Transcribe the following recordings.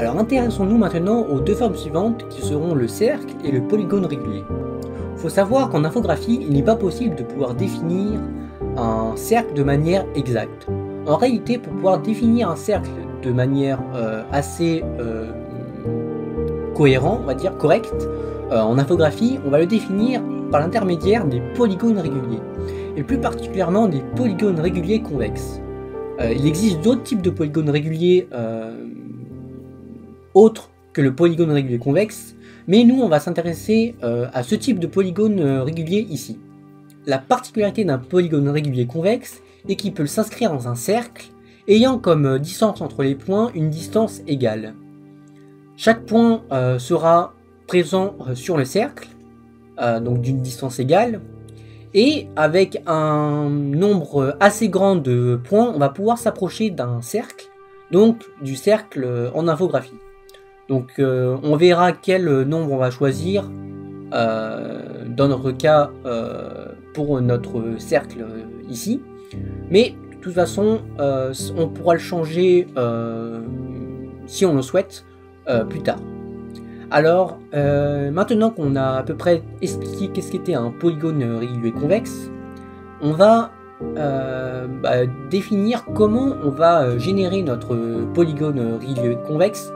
Alors intéressons-nous maintenant aux deux formes suivantes qui seront le cercle et le polygone régulier. Il faut savoir qu'en infographie, il n'est pas possible de pouvoir définir un cercle de manière exacte. En réalité, pour pouvoir définir un cercle de manière assez cohérent, on va dire correcte, en infographie, on va le définir par l'intermédiaire des polygones réguliers, et plus particulièrement des polygones réguliers convexes. Il existe d'autres types de polygones réguliers autres que le polygone régulier convexe, mais nous on va s'intéresser à ce type de polygone régulier ici. La particularité d'un polygone régulier convexe est qu'il peut s'inscrire dans un cercle ayant comme distance entre les points une distance égale. Chaque point sera présent sur le cercle, donc d'une distance égale, et avec un nombre assez grand de points, on va pouvoir s'approcher d'un cercle, donc du cercle en infographie. Donc on verra quel nombre on va choisir dans notre cas pour notre cercle ici, mais de toute façon on pourra le changer si on le souhaite plus tard. Alors maintenant qu'on a à peu près expliqué qu'est-ce qu'était un polygone régulier convexe, on va définir comment on va générer notre polygone régulier convexe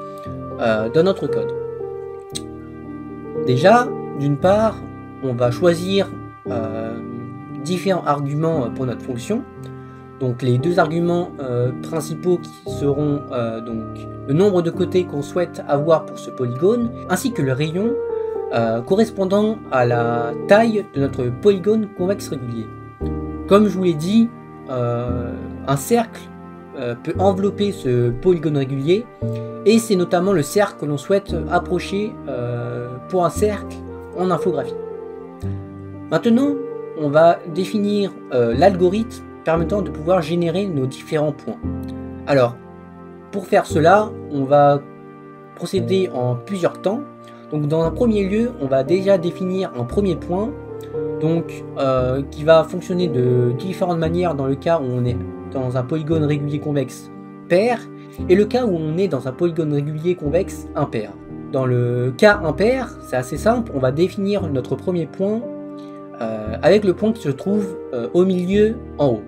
dans notre code. Déjà, d'une part, on va choisir différents arguments pour notre fonction. Donc les deux arguments principaux qui seront donc le nombre de côtés qu'on souhaite avoir pour ce polygone, ainsi que le rayon correspondant à la taille de notre polygone convexe régulier. Comme je vous l'ai dit, un cercle peut envelopper ce polygone régulier, et c'est notamment le cercle que l'on souhaite approcher pour un cercle en infographie. Maintenant, on va définir l'algorithme permettant de pouvoir générer nos différents points. Alors, pour faire cela, on va procéder en plusieurs temps. Donc dans un premier lieu, on va déjà définir un premier point, donc qui va fonctionner de différentes manières dans le cas où on est dans un polygone régulier convexe pair, et le cas où on est dans un polygone régulier convexe impair. Dans le cas impair, c'est assez simple, on va définir notre premier point avec le point qui se trouve au milieu en haut.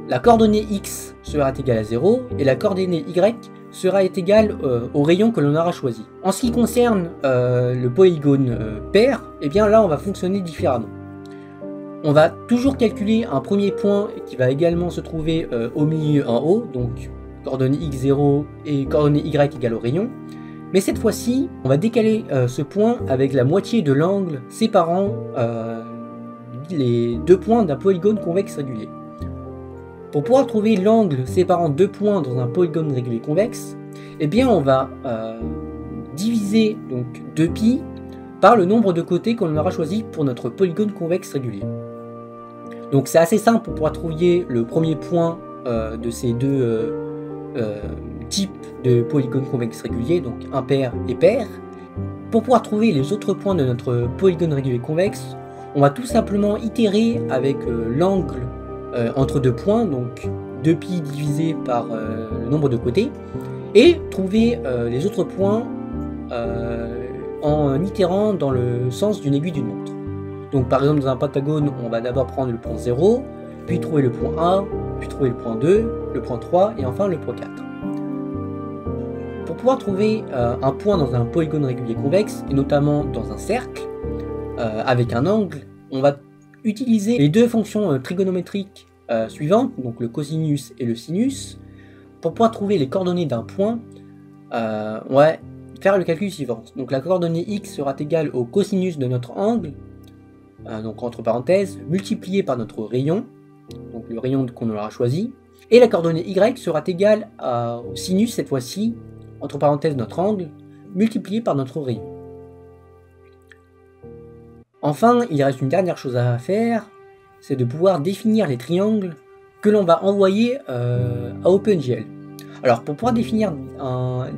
La coordonnée x sera égale à 0 et la coordonnée y sera égale au rayon que l'on aura choisi. En ce qui concerne le polygone pair, et bien là on va fonctionner différemment. On va toujours calculer un premier point qui va également se trouver au milieu en haut, donc coordonnée x0 et coordonnée y égale au rayon. Mais cette fois-ci, on va décaler ce point avec la moitié de l'angle séparant les deux points d'un polygone convexe régulier. Pour pouvoir trouver l'angle séparant deux points dans un polygone régulier convexe, eh bien on va diviser donc 2π par le nombre de côtés qu'on aura choisi pour notre polygone convexe régulier. Donc c'est assez simple pour pouvoir trouver le premier point de ces deux types de polygones convexes réguliers, donc impair et pair. Pour pouvoir trouver les autres points de notre polygone régulier convexe, on va tout simplement itérer avec l'angle entre deux points, donc 2π divisé par le nombre de côtés, et trouver les autres points en itérant dans le sens d'une aiguille d'une montre. Donc par exemple dans un pentagone, on va d'abord prendre le point 0, puis trouver le point 1, puis trouver le point 2, le point 3 et enfin le point 4. Pour pouvoir trouver un point dans un polygone régulier convexe, et notamment dans un cercle, avec un angle, on va utiliser les deux fonctions trigonométriques suivantes, donc le cosinus et le sinus. Pour pouvoir trouver les coordonnées d'un point, on va faire le calcul suivant. Donc la coordonnée x sera égale au cosinus de notre angle, donc entre parenthèses, multiplié par notre rayon, donc le rayon qu'on aura choisi, et la coordonnée y sera égale au sinus cette fois-ci, entre parenthèses notre angle, multiplié par notre rayon. Enfin, il reste une dernière chose à faire, c'est de pouvoir définir les triangles que l'on va envoyer à OpenGL. Alors pour pouvoir définir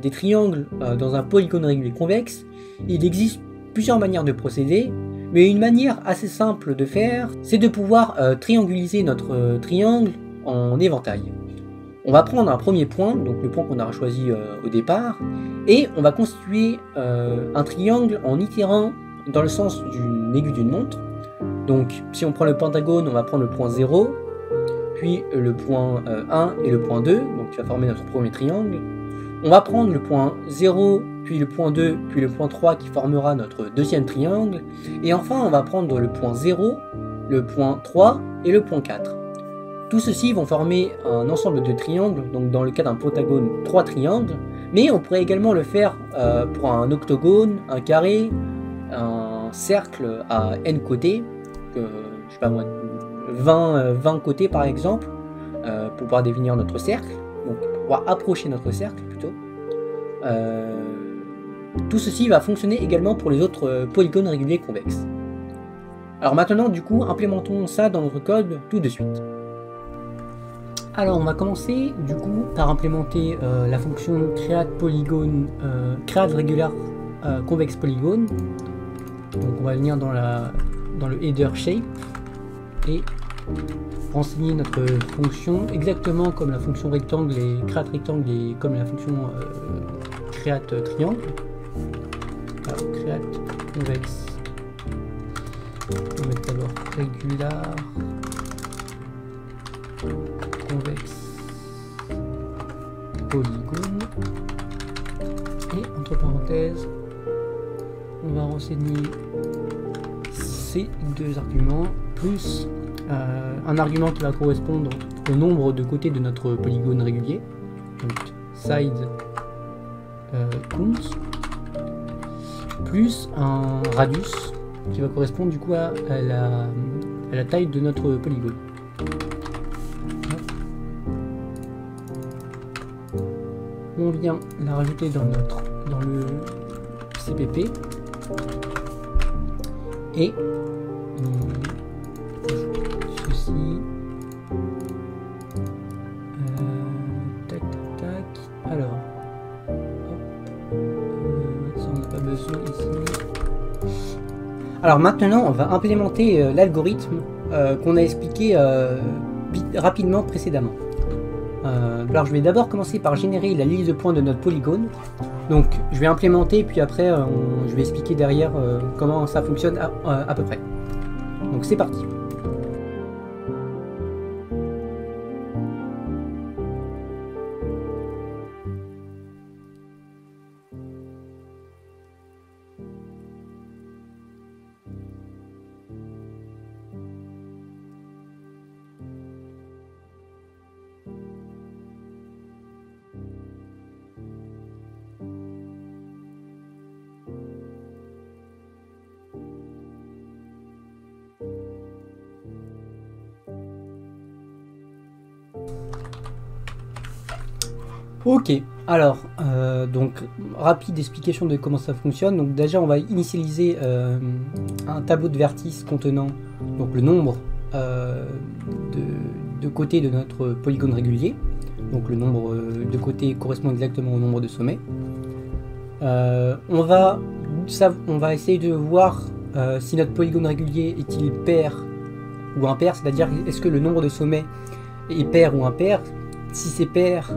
des triangles dans un polygone régulier convexe, il existe plusieurs manières de procéder, mais une manière assez simple de faire, c'est de pouvoir trianguliser notre triangle en éventail. On va prendre un premier point, donc le point qu'on aura choisi au départ, et on va constituer un triangle en itérant dans le sens d'une aiguille d'une montre. Donc si on prend le pentagone, on va prendre le point 0, puis le point 1 et le point 2, donc qui va former notre premier triangle. On va prendre le point 0, puis le point 2, puis le point 3 qui formera notre deuxième triangle. Et enfin, on va prendre le point 0, le point 3 et le point 4. Tout ceci vont former un ensemble de triangles, donc dans le cas d'un pentagone, 3 triangles. Mais on pourrait également le faire pour un octogone, un carré, un cercle à n côtés, je sais pas moi, 20 côtés par exemple, pour pouvoir définir notre cercle, donc pour pouvoir approcher notre cercle plutôt. Tout ceci va fonctionner également pour les autres polygones réguliers convexes. Alors maintenant du coup implémentons ça dans notre code tout de suite. Alors on va commencer du coup par implémenter la fonction createPolygone, createRegular convex polygone. Donc on va venir dans le header shape et renseigner notre fonction exactement comme la fonction rectangle et createRectangle et comme la fonction createTriangle. Alors createConvex, on va mettre d'abord regular convex polygone et entre parenthèses on va renseigner ces deux arguments plus un argument qui va correspondre au nombre de côtés de notre polygone régulier, donc side count, plus un radius qui va correspondre du coup à la taille de notre polygone. On vient la rajouter dans le CPP et ceci tac tac tac. Alors ça on n'a pas besoin ici. Alors maintenant on va implémenter l'algorithme qu'on a expliqué rapidement précédemment. Alors je vais d'abord commencer par générer la liste de points de notre polygone. Donc je vais implémenter puis après je vais expliquer derrière comment ça fonctionne à peu près. Donc c'est parti. Ok, alors, donc, rapide explication de comment ça fonctionne. Donc déjà, on va initialiser un tableau de vertices contenant donc, le nombre de côtés de notre polygone régulier. Donc le nombre de côtés correspond exactement au nombre de sommets. On va essayer de voir si notre polygone régulier est-il pair ou impair, c'est-à-dire est-ce que le nombre de sommets est pair ou impair. Si c'est pair,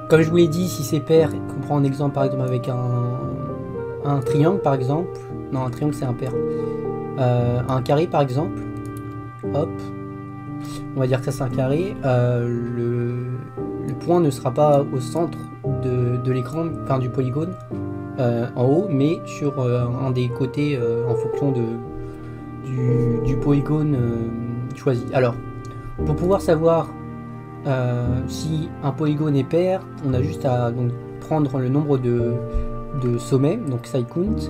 comme je vous l'ai dit, si c'est pair, on prend un exemple par exemple avec un triangle par exemple, non un triangle c'est impair, un carré par exemple, hop, on va dire que ça c'est un carré, le point ne sera pas au centre de l'écran, enfin du polygone, en haut, mais sur un des côtés en fonction du polygone choisi. Alors, pour pouvoir savoir si un polygone est pair, on a juste à donc, prendre le nombre de sommets, donc side count,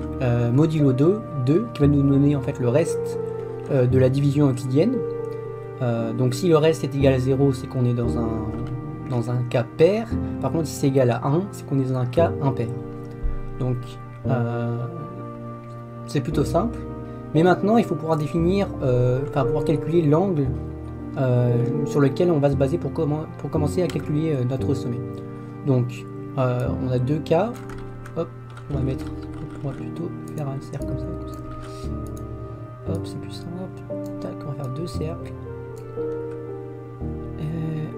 modulo 2, qui va nous donner en fait le reste de la division euclidienne. Donc si le reste est égal à 0, c'est qu'on est dans un cas pair. Par contre, si c'est égal à 1, c'est qu'on est dans un cas impair. Donc c'est plutôt simple. Mais maintenant, il faut pouvoir définir, pouvoir calculer l'angle sur lequel on va se baser pour commencer à calculer notre sommet. Donc on a deux cas. Hop, on va plutôt faire un cercle comme ça. Hop, c'est plus simple. Tac, on va faire deux cercles.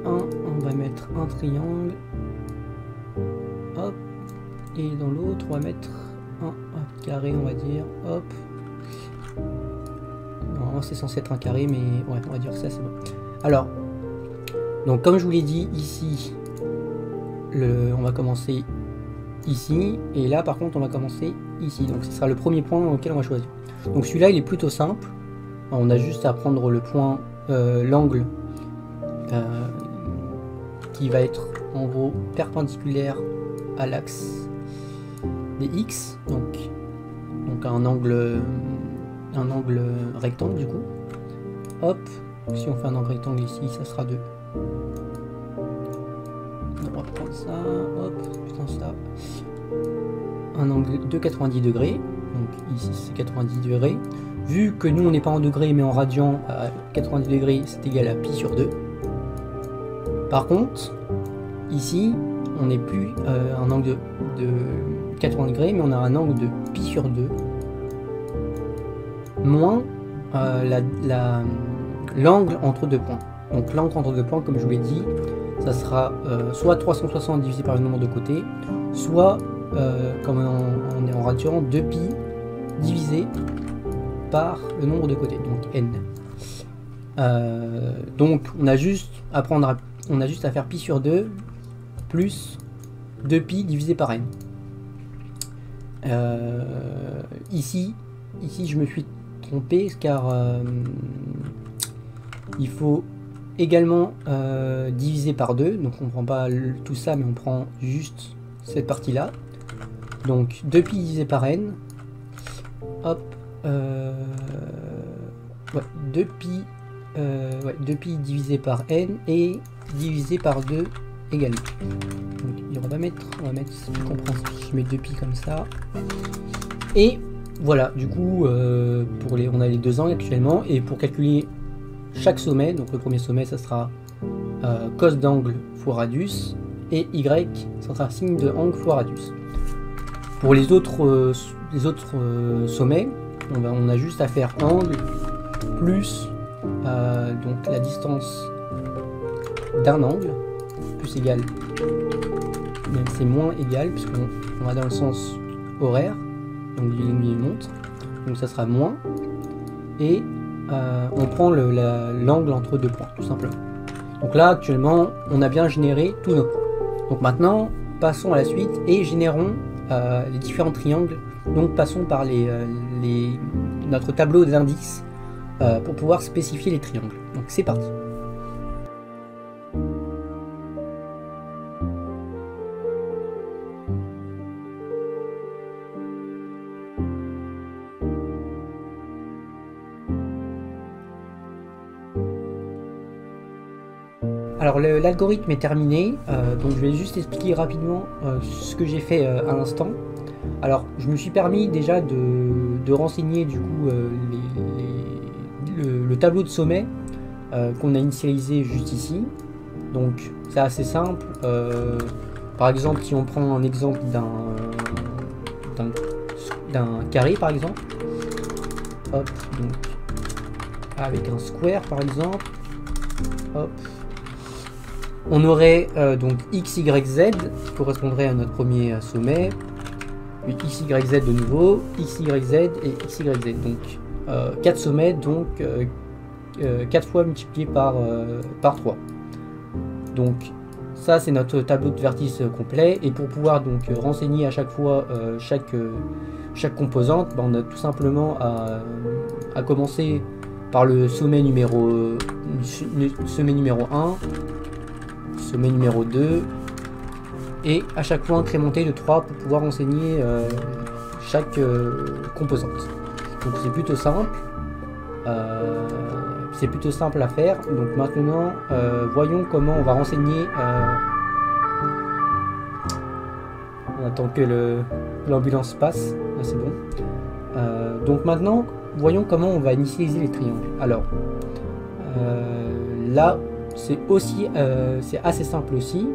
On va mettre mettre un triangle. Hop. Et dans l'autre, on va mettre un carré, on va dire. Hop. Non, c'est censé être un carré, mais ouais, on va dire ça, c'est bon. Alors, donc comme je vous l'ai dit, ici, on va commencer ici. Et là, par contre, on va commencer ici. Donc, ce sera le premier point auquel on va choisir. Donc, celui-là, il est plutôt simple. On a juste à prendre le point, l'angle qui va être en gros perpendiculaire à l'axe des X. Donc un angle rectangle du coup. Hop, si on fait un angle rectangle ici, ça sera 2. On va prendre ça, hop, putain ça. Un angle de 90 degrés. Donc ici c'est 90 degrés. Vu que nous on n'est pas en degrés mais en radian, 90 degrés c'est égal à pi sur 2. Par contre, ici on n'est plus un angle de 80 degrés mais on a un angle de pi sur 2 moins l'angle entre deux points. Donc l'angle entre deux points, comme je vous l'ai dit, ça sera soit 360 divisé par le nombre de côtés, soit comme on est en radian, 2pi divisé par le nombre de côtés, donc n. Donc on a juste à faire pi sur 2 plus 2pi divisé par n. Ici je me suis trompé car il faut également diviser par 2, donc on prend pas tout ça mais on prend juste cette partie là. Donc 2pi divisé par n, hop, 2pi 2pi divisé par n et divisé par 2 également. Donc, on va mettre c'est plus compréhensible, je mets 2pi comme ça. Et voilà, du coup, on a les deux angles actuellement, et pour calculer chaque sommet, donc le premier sommet, ça sera cos d'angle fois radius, et y, ça sera signe de angle fois radius. Pour les autres sommets, on a juste à faire angle plus donc la distance d'un angle, plus égal, même c'est moins égal, puisqu'on va dans le sens horaire, donc il monte, donc ça sera moins, et on prend l'angle entre deux points, tout simplement. Donc là, actuellement, on a bien généré tous nos points. Donc maintenant, passons à la suite et générons les différents triangles. Donc passons par notre tableau d'indices pour pouvoir spécifier les triangles. Donc c'est parti. Alors l'algorithme est terminé, donc je vais juste expliquer rapidement ce que j'ai fait à l'instant. Alors je me suis permis déjà de renseigner du coup le tableau de sommet qu'on a initialisé juste ici. Donc c'est assez simple. Par exemple, si on prend un exemple d'un carré par exemple, hop, donc avec un square par exemple, hop. On aurait donc x, y, z qui correspondrait à notre premier sommet, puis x, y, z de nouveau, x, y, z et x, y, z. Donc 4 sommets, donc 4 fois multiplié par 3. Donc ça c'est notre tableau de vertices complet, et pour pouvoir donc renseigner à chaque fois chaque composante, ben, on a tout simplement à commencer par le sommet numéro 1, sommet numéro 2, et à chaque fois incrémenter de 3 pour pouvoir renseigner chaque composante. Donc c'est plutôt simple, à faire. Donc maintenant voyons comment on va renseigner, on attend que l'ambulance passe, là c'est bon. Donc maintenant voyons comment on va initialiser les triangles. Alors là c'est assez simple aussi.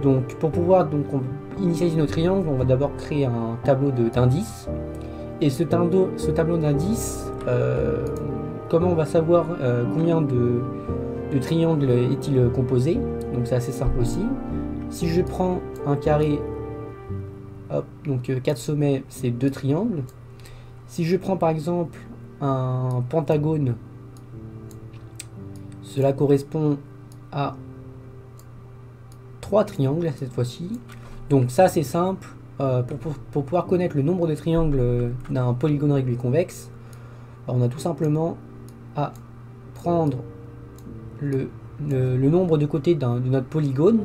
Donc pour pouvoir initialiser nos triangles, on va d'abord créer un tableau d'indices. Et ce tableau d'indices, comment on va savoir combien de triangles est-il composé? donc c'est assez simple aussi. Si je prends un carré, hop, donc 4 sommets, c'est 2 triangles. Si je prends par exemple un pentagone, cela correspond à 3 triangles cette fois-ci. Donc ça c'est simple, pour pouvoir connaître le nombre de triangles d'un polygone régulier convexe, on a tout simplement à prendre le nombre de côtés de notre polygone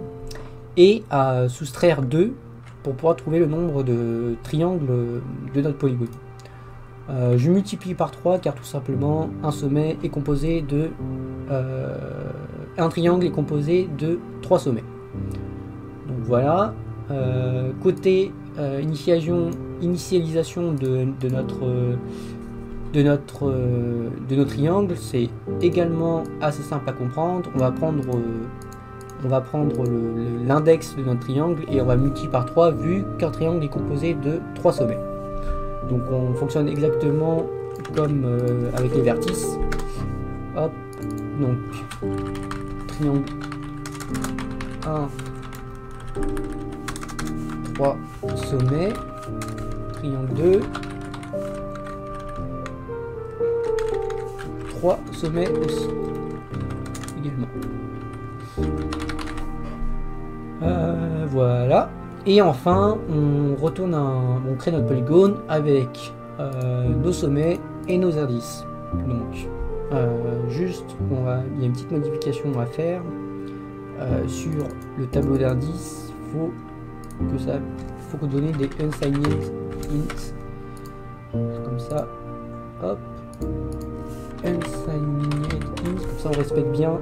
et à soustraire 2 pour pouvoir trouver le nombre de triangles de notre polygone. Je multiplie par 3 car tout simplement un sommet est composé de un triangle est composé de 3 sommets. Donc voilà, côté initialisation de nos triangles, c'est également assez simple à comprendre. On va prendre l'index de notre triangle et on va multiplier par 3 vu qu'un triangle est composé de 3 sommets. Donc on fonctionne exactement comme avec les vertices. Hop, donc triangle 1, 3 sommets, triangle 2, 3 sommets aussi, également. Voilà. Et enfin, on crée notre polygone avec nos sommets et nos indices. Donc, juste, il y a une petite modification à faire sur le tableau d'indices. Faut donner des unsigned int, comme ça. Hop, unsigned int, comme ça on respecte bien.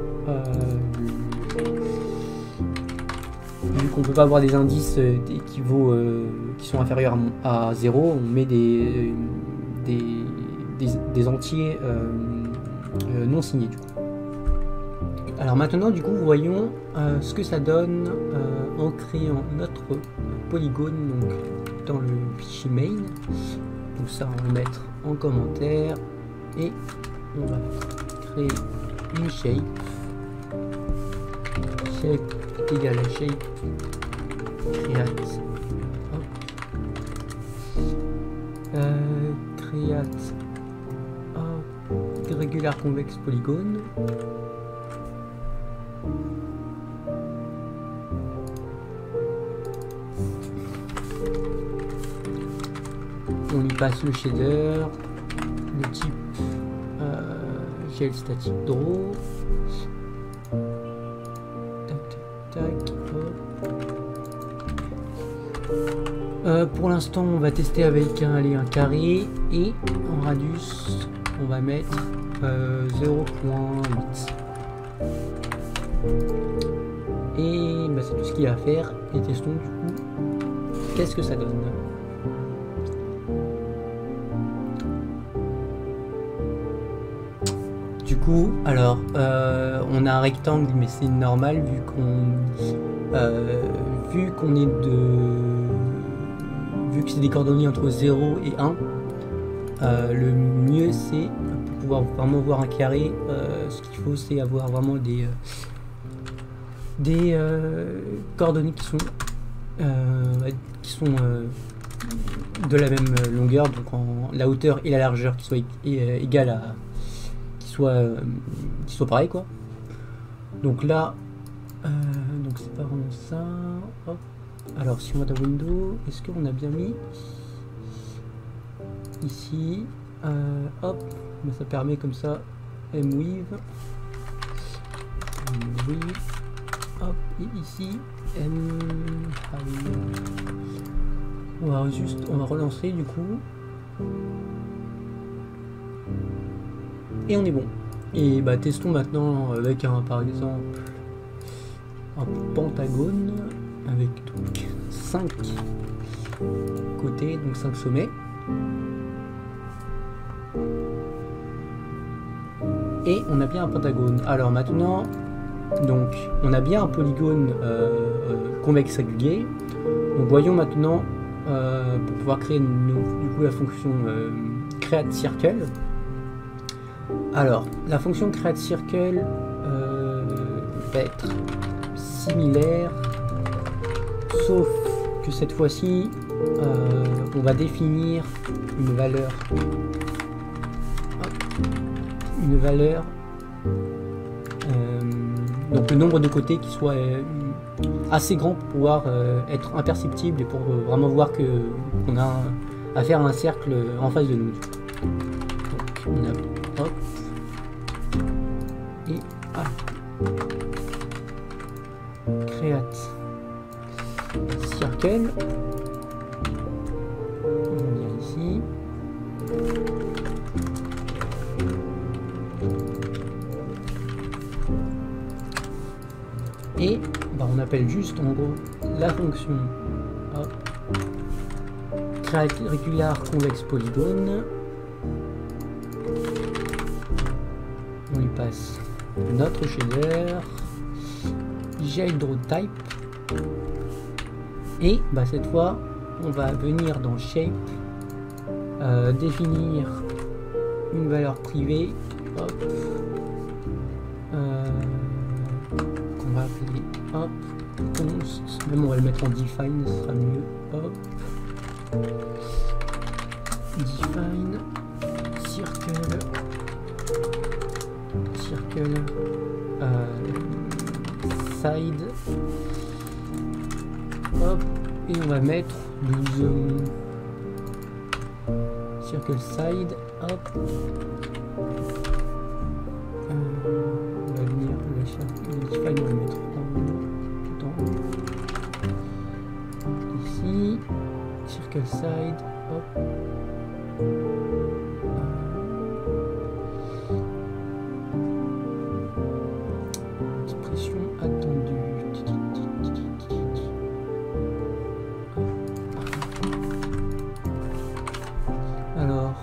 Vu qu'on peut pas avoir des indices qui sont inférieurs à 0, on met des entiers non signés du coup. Alors maintenant du coup voyons ce que ça donne en créant notre polygone donc, dans le fichier main. Donc ça on va mettre en commentaire et on va créer une shape égale à shape create create regular convex polygone. On y passe le shader, le type gel static draw. Pour l'instant on va tester avec un carré et en radius on va mettre 0.8 et bah, c'est tout ce qu'il y a à faire et testons du coup qu'est-ce que ça donne. Du coup alors on a un rectangle mais c'est normal vu qu'on est vu que c'est des coordonnées entre 0 et 1, le mieux c'est pour pouvoir vraiment voir un carré, ce qu'il faut c'est avoir vraiment des coordonnées qui sont de la même longueur, donc la hauteur et la largeur qui soient égales à qui soient pareilles quoi. Donc là donc c'est pas vraiment ça. Hop. Alors si on va dans Windows, est-ce qu'on a bien mis ici hop, mais ça permet comme ça mweave, hop, et ici on va relancer du coup et on est bon. Et bah testons maintenant avec par exemple un pentagone avec donc 5 côtés, donc 5 sommets. Et on a bien un pentagone. Alors maintenant, donc on a bien un polygone convexe régulier. Donc voyons maintenant, pour pouvoir créer du coup la fonction create circle. Alors la fonction create circle va être si similaire, sauf que cette fois-ci, on va définir une valeur. Donc le nombre de côtés qui soit assez grand pour pouvoir être imperceptible et pour vraiment voir qu'on a affaire à un cercle en face de nous. Donc on a hop et create circle. On vient ici. Et on appelle juste en gros la fonction create regular convex polygone. On lui passe notre shader, GHydroType, et cette fois on va venir dans shape définir une valeur privée qu'on va appeler const, même on va le mettre en define, ce sera mieux. Define circle side, et on va mettre 12 circle side, on va venir le define, on va le mettre tout en haut, ici, circle side, expression attendue. Alors,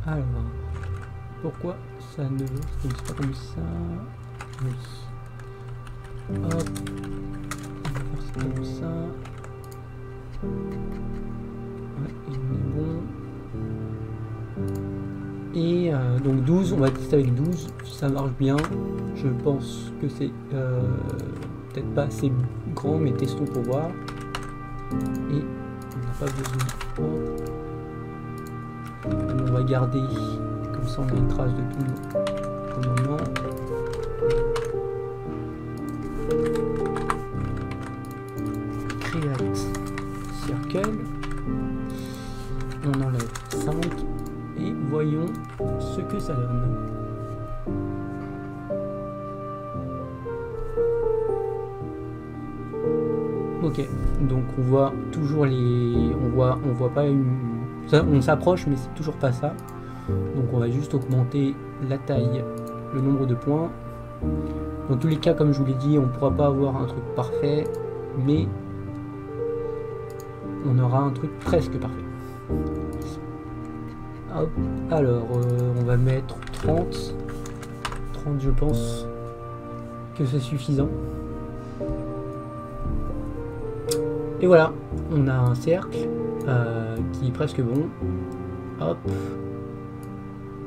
alors, pourquoi ça ne c'est pas comme ça? Oui. Hop, on va faire ça comme ça. Ouais, il est bon. Et donc 12, on va tester avec 12, ça marche bien. Je pense que c'est peut-être pas assez grand, mais testons pour voir. Et on n'a pas besoin. On va garder, comme ça on a une trace de tout au moment. Create circle. On enlève 5 et voyons ce que ça donne. Ok, donc on voit toujours les, on voit pas une, ça, on s'approche mais c'est toujours pas ça. Donc on va juste augmenter la taille, le nombre de points. Dans tous les cas, comme je vous l'ai dit, on pourra pas avoir un truc parfait, mais on aura un truc presque parfait. Hop. Alors on va mettre 30 je pense que c'est suffisant. Et voilà, on a un cercle qui est presque bon. Hop.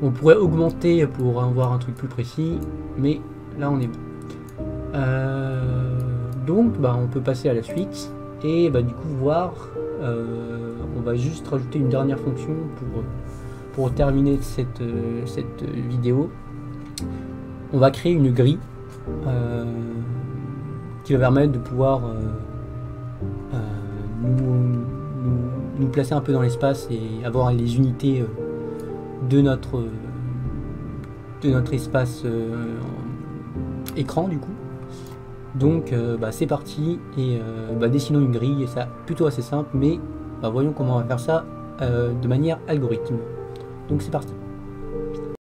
On pourrait augmenter pour avoir un truc plus précis, mais là on est bon. Donc on peut passer à la suite et du coup voir. On va juste rajouter une dernière fonction pour terminer cette vidéo. On va créer une grille qui va permettre de pouvoir nous placer un peu dans l'espace et avoir les unités de notre espace écran du coup. Donc c'est parti, et dessinons une grille, et ça plutôt assez simple, mais voyons comment on va faire ça de manière algorithme. Donc c'est parti.